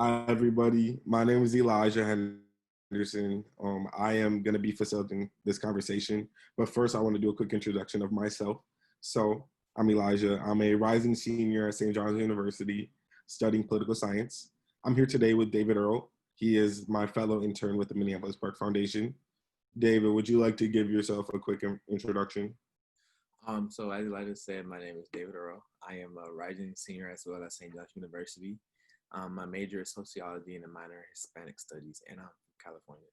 Hi, everybody. My name is Elijah Henderson. I am going to be facilitating this conversation. But first, I want to do a quick introduction of myself. So, I'm Elijah. I'm a rising senior at St. John's University studying political science. I'm here today with David-Earl. He is my fellow intern with the Minneapolis Parks Foundation. David, would you like to give yourself a quick introduction? So as Elijah said, my name is David-Earl. I am a rising senior as well at St. John's University. My major is sociology and a minor Hispanic studies, and I'm from California.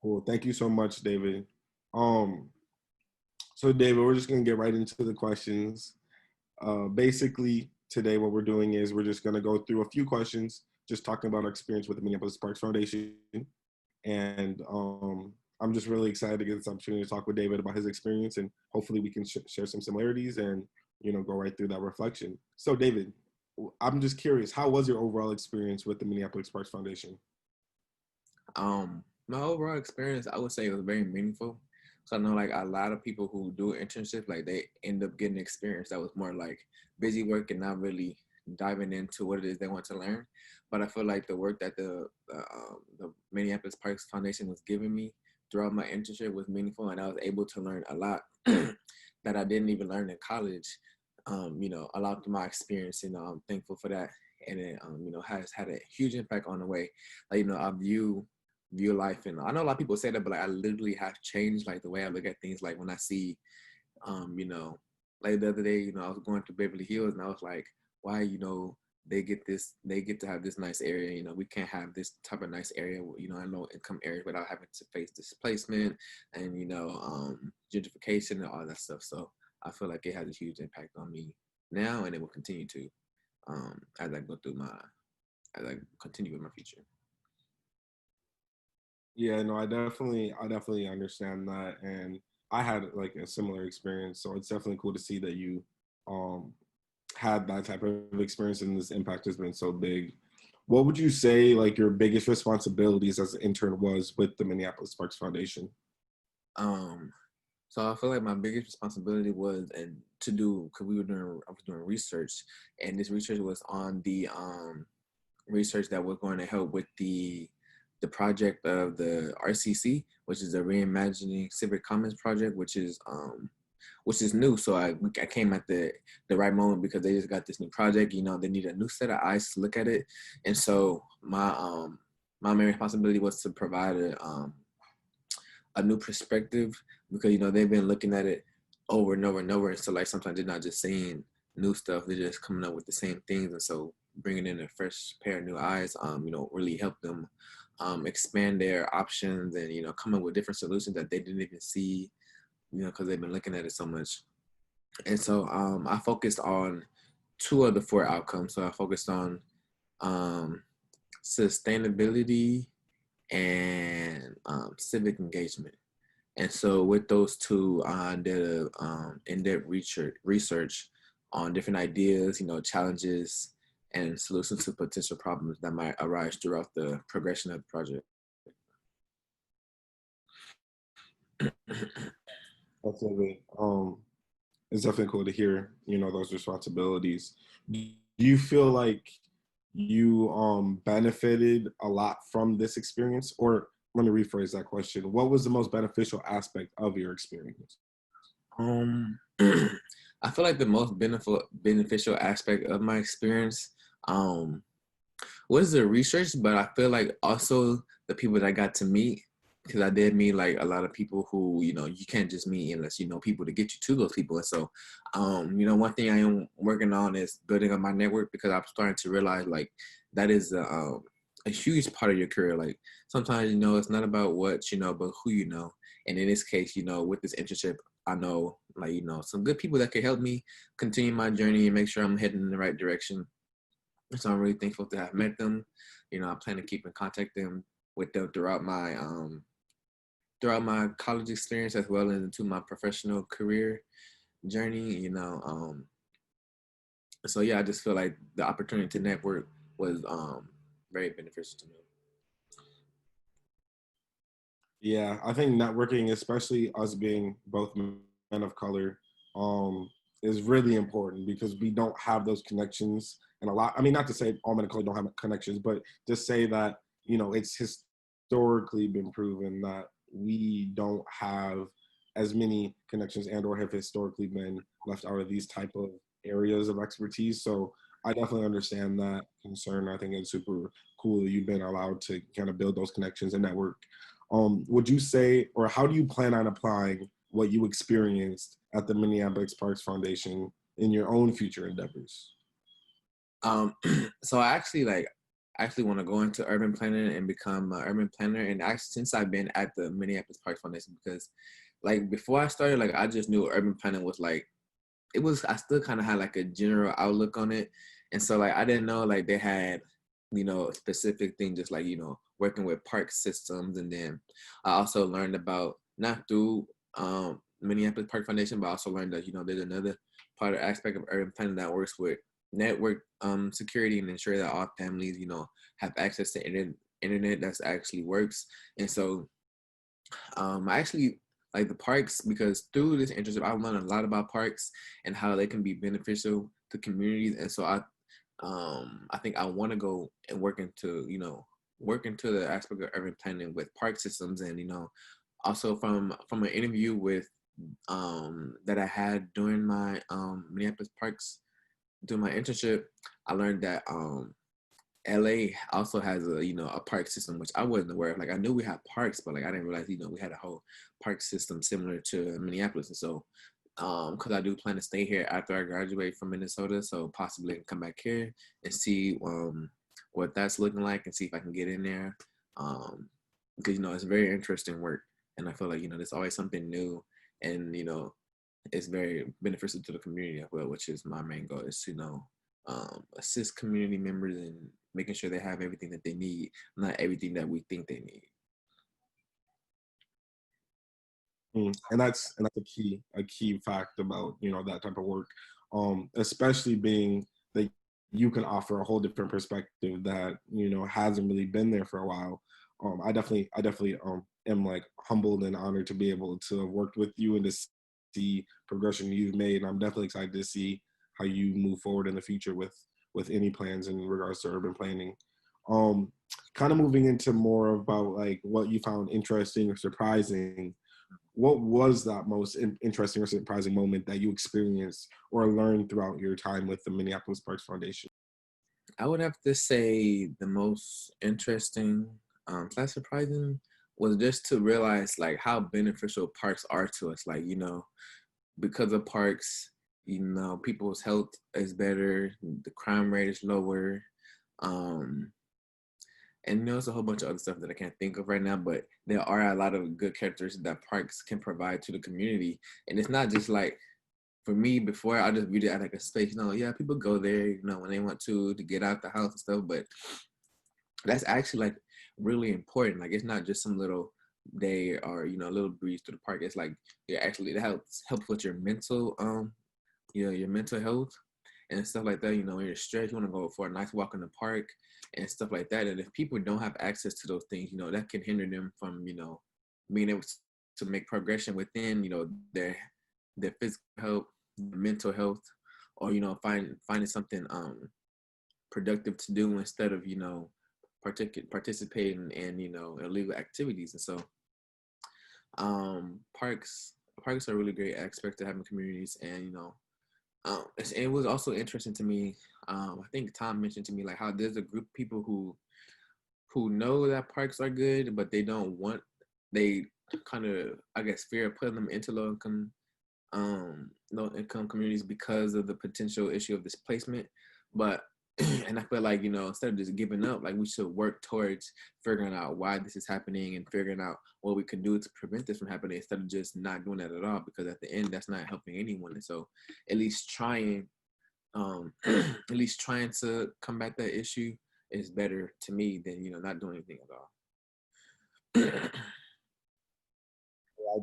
Cool. Thank you so much, David. So David, we're just gonna get right into the questions. Basically, today what we're doing is we're just gonna go through a few questions, just talking about our experience with the Minneapolis Parks Foundation. And I'm just really excited to get this opportunity to talk with David about his experience, and hopefully we can share some similarities and go right through that reflection. So David, I'm just curious, how was your overall experience with the Minneapolis Parks Foundation? My overall experience, I would say, was very meaningful. So I know like a lot of people who do internships, like they end up getting experience that was more like busy work and not really diving into what it is they want to learn. But I feel like the work that the Minneapolis Parks Foundation was giving me throughout my internship was meaningful, and I was able to learn a lot that I didn't even learn in college. A lot of my experience, I'm thankful for that. And it, has had a huge impact on the way, like, I view life. And I know a lot of people say that, but like I literally have changed like the way I look at things. Like when I see, like the other day, I was going to Beverly Hills and I was like, why, they get to have this nice area. We can't have this type of nice area, in low income areas without having to face displacement and, gentrification and all that stuff. So I feel like it has a huge impact on me now, and it will continue to as I continue with my future. Yeah, no, I definitely understand that, and I had like a similar experience. So it's definitely cool to see that you um, had that type of experience and this impact has been so big. What would you say like your biggest responsibilities as an intern was with the Minneapolis Parks Foundation? Um, so I feel like my biggest responsibility was and to do because I was doing research, and this research was on the research that was going to help with the project of the RCC, which is the Reimagining Civic Commons project, which is new. So I came at the right moment because they just got this new project. They need a new set of eyes to look at it, and so my main responsibility was to provide a new perspective because they've been looking at it over and over and over, and so like sometimes they're not just saying new stuff; they're just coming up with the same things, and so bringing in a fresh pair of new eyes, really help them expand their options and come up with different solutions that they didn't even see, because they've been looking at it so much. And so I focused on two of the four outcomes. So I focused on sustainability and civic engagement. And so with those two, I did in-depth research on different ideas, challenges, and solutions to potential problems that might arise throughout the progression of the project. Definitely. It's definitely cool to hear, those responsibilities. Do you feel like you benefited a lot from this experience? Or let me rephrase that question. What was the most beneficial aspect of your experience? Um, I feel like the most beneficial aspect of my experience was the research, but I feel like also the people that I got to meet, because I did meet like a lot of people who, you can't just meet unless you know people to get you to those people. And so, one thing I am working on is building up my network, because I'm starting to realize like that is a huge part of your career. Like sometimes, it's not about what, but who you know. And in this case, with this internship, I know like, some good people that could help me continue my journey and make sure I'm heading in the right direction. So I'm really thankful to have met them. I plan to keep in contact with them throughout my college experience as well as into my professional career journey. So yeah, I just feel like the opportunity to network was very beneficial to me. Yeah, I think networking, especially us being both men of color, is really important because we don't have those connections and a lot, I mean, not to say all men of color don't have connections, but just say that, you know, it's historically been proven that we don't have as many connections and or have historically been left out of these type of areas of expertise. So I definitely understand that concern. I think it's super cool that you've been allowed to kind of build those connections and network. Would you say, or how do you plan on applying what you experienced at the Minneapolis Parks Foundation in your own future endeavors? So I actually want to go into urban planning and become an urban planner. And actually, since I've been at the Minneapolis Parks Foundation, because like before I started, like I just knew urban planning was like, it was, I still kind of had like a general outlook on it. And so like, I didn't know like they had, you know, specific things, just like, you know, working with park systems. And then I also learned about, not through Minneapolis Park Foundation, but I also learned that, you know, there's another part of aspect of urban planning that works with network security and ensure that all families, you know, have access to internet that actually works. And so I actually like the parks because through this internship, I learned a lot about parks and how they can be beneficial to communities. And so I think I want to go and work into, you know, work into the aspect of urban planning with park systems. And, you know, also from an interview with that I had during my Minneapolis Parks, during my internship, I learned that LA also has a, you know, a park system, which I wasn't aware of. Like I knew we had parks, but like I didn't realize, you know, we had a whole park system similar to Minneapolis. And so because I do plan to stay here after I graduate from Minnesota, so possibly I can come back here and see what that's looking like and see if I can get in there. Because, you know, it's very interesting work. And I feel like, you know, there's always something new, and, you know, it's very beneficial to the community as well, which is my main goal, is to, you know, assist community members in making sure they have everything that they need, not everything that we think they need. And that's a key fact about, you know, that type of work, especially being that you can offer a whole different perspective that, you know, hasn't really been there for a while. I definitely am like humbled and honored to be able to have worked with you and to see progression you've made. And I'm definitely excited to see how you move forward in the future with any plans in regards to urban planning. Kind of moving into more about like what you found interesting or surprising. What was that most interesting or surprising moment that you experienced or learned throughout your time with the Minneapolis Parks Foundation? I would have to say the most interesting / surprising was just to realize like how beneficial parks are to us. Like, you know, because of parks, you know, people's health is better, the crime rate is lower, um, and, you know, there's a whole bunch of other stuff that I can't think of right now, but there are a lot of good characteristics that parks can provide to the community. And it's not just like, for me, before I just viewed it as like a space, you know, yeah, people go there, you know, when they want to get out the house and stuff, but that's actually like really important. Like it's not just some little day or, you know, a little breeze to the park. It's like, yeah, actually it helps with your mental, you know, your mental health and stuff like that. You know, when you're stressed, you want to go for a nice walk in the park and stuff like that. And if people don't have access to those things, you know, that can hinder them from, you know, being able to make progression within, you know, their physical health, mental health, or, you know, finding something productive to do instead of, you know, participating in, you know, illegal activities. And so parks are really great aspect to having communities. And, you know, it was also interesting to me. I think Tom mentioned to me like how there's a group of people who know that parks are good, but they kind of, I guess, fear of putting them into low income communities because of the potential issue of displacement. But and I feel like, you know, instead of just giving up, like we should work towards figuring out why this is happening and figuring out what we can do to prevent this from happening instead of just not doing that at all, because at the end that's not helping anyone. And so at least trying at least trying to combat that issue is better to me than, you know, not doing anything at all. I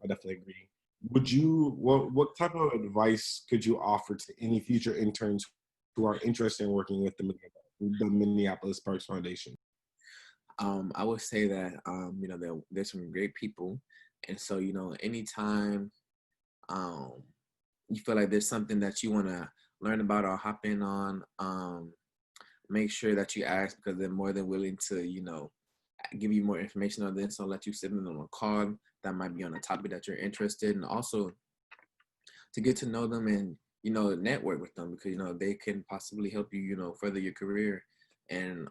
definitely agree. What type of advice could you offer to any future interns who are interested in working with the Minneapolis Parks Foundation? I would say that you know, there's some great people, and so, you know, anytime you feel like there's something that you want to learn about or hop in on, make sure that you ask, because they're more than willing to, give you more information on this, or let you sit in on a call that might be on a topic that you're interested in. Also, to get to know them and, network with them, because, they can possibly help you, further your career, and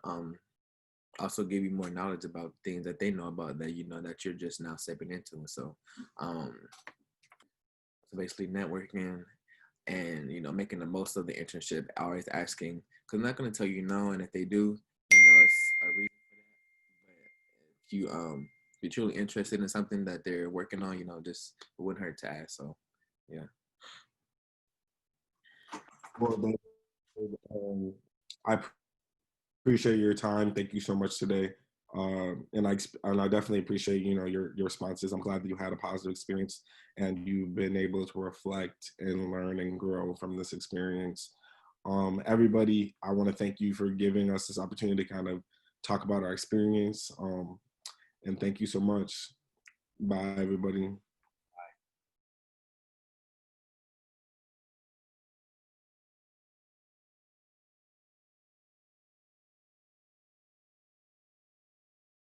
also give you more knowledge about things that they know about that, that you're just now stepping into. And so, so basically networking and, making the most of the internship, always asking, because I'm not going to tell you no. And if they do, it's a reason for that. But if you're truly interested in something that they're working on, just it wouldn't hurt to ask. So, yeah. Well, I appreciate your time. Thank you so much today. And I definitely appreciate, your responses. I'm glad that you had a positive experience and you've been able to reflect and learn and grow from this experience. Everybody, I want to thank you for giving us this opportunity to kind of talk about our experience. And thank you so much. Bye, everybody.